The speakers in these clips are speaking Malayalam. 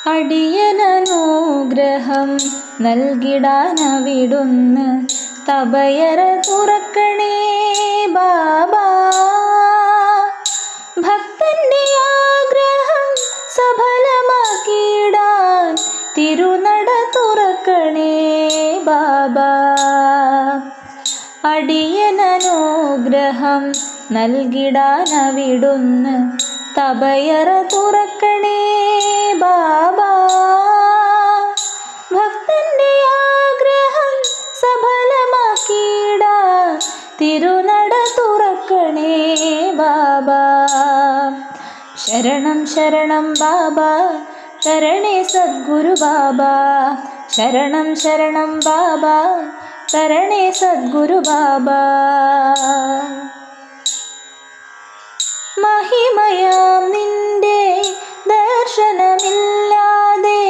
അടിയനനുഗ്രഹം നൽകിടാനവിടുന്ന് തബയറ തുറക്കണേ ബാബാ. ഭക്തന്റെ ആഗ്രഹം സഫലമാക്കിയിടാൻ തിരുനട തുറക്കണേ ബാബാ. അടിയനനുഗ്രഹം നൽകിടാനവിടുന്ന് തബയറ തുറക്കണേ ബാബാ. ഭക്തന്റെ ആഗ്രഹം സഫലമാക്കിയിടാൻ തിരുനട തുറക്കണേ ബാബാ. ശരണം ശരണം ബാബാ തരണേ സദ്ഗുരു ബാബാ. ശരണം ശരണം ബാബാ തരണേ സദ്ഗുരു ബാബാ. മഹിമയാം നിന്റെ ദർശനമില്ലാതെ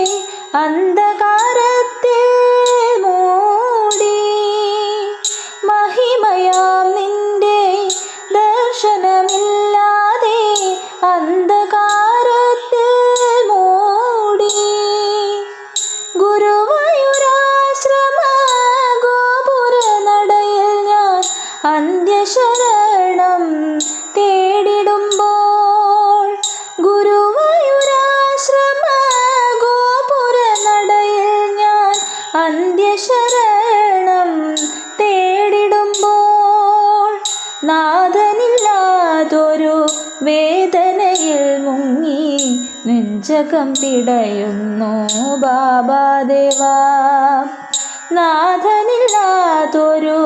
അന്ധകാരത്തിൽ മൂടി. മഹിമയാം നിന്റെ ദർശനമില്ലാതെ അന്ധകാരത്തിൽ മൂടി. ഗുരുവായൂരാശ്രമ ഗോപുര നടയിൽ ഞാൻ അന്ത്യശരണം തേടിടുമ്പോൾ. ഗുരുവായൂരാശ്രമ ഗോപുര നടയിൽ ഞാൻ അന്ത്യശരണം തേടിടുമ്പോൾ. നാഥനില്ലാതൊരു വേദനയിൽ മുങ്ങി നെഞ്ചകം പിടയുന്നു ബാബാദേവാ. നാഥനില്ലാതൊരു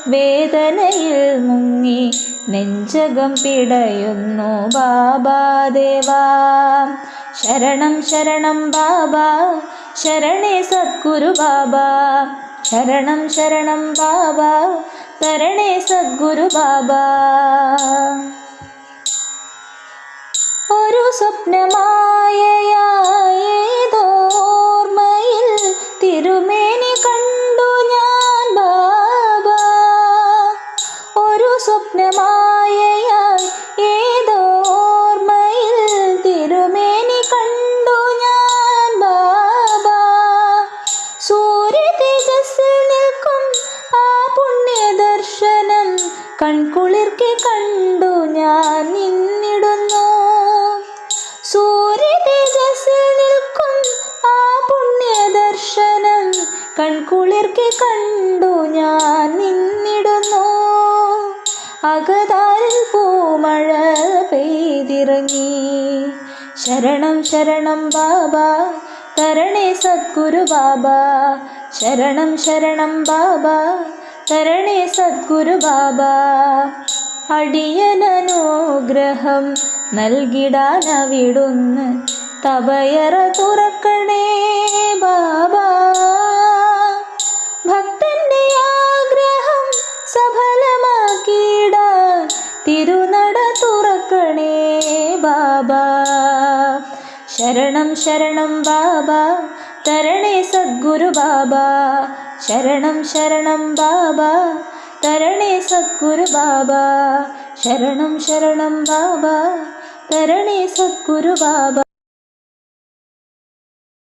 വേദനയിൽ മുങ്ങി നെഞ്ചകം പിടയുന്നു ബാബാദേവാ. ശരണം ശരണം ബാബാ ശരണേ സദ്ഗുരു ബാബാ. ശരണം ശരണം ബാബാ തരണേ സദ്ഗുരു ബാബാ. ഒരു സ്വപ്നമായതോർമ്മയിൽ തിരുമേനി കണ്ടു ഞാൻ ബാബാ. ഒരു സ്വപ്നമായതോർമ്മയിൽ തിരുമേനി കണ്ടു ഞാൻ ബാബാ. സൂര്യതേജസ്സിൽ നിൽക്കും ആ പുണ്യദർശനം കൺകുളിർക്കെ കണ്ടു ഞാൻ നിന്നിടുന്നു. സൂര്യതേജസ്സിൽ നിൽക്കും ആ പുണ്യദർശനം കൺകുളിർക്കെ കണ്ടു ഞാൻ നിന്നിടുന്നു. അകതാരിൽ പൂമഴ പെയ്തിറങ്ങി. ശരണം ശരണം ബാബാ തരണേ സദ്ഗുരു ബാബാ. ശരണം ശരണം ബാബാ തരണേ സദ്ഗുരു ബാബാ. അടിയനനുഗ്രഹം നൽകിടാനവിടുന്ന് തബയറ തുറക്കണേ ബാബാ. ഭക്തന്റെ ആഗ്രഹം സഫലമാക്കിയിടാൻ തിരുനട തുറക്കണേ ബാബാ. ശരണം ശരണം ബാബാ തരണേ സദ്ഗുരു ബാബാ. ശരണം ശരണം ബാബാ തരണേ സദ്ഗുരു ബാബാ. ശരണം ശരണം ബാബാ തരണേ സദ്ഗുരു ബാബാ.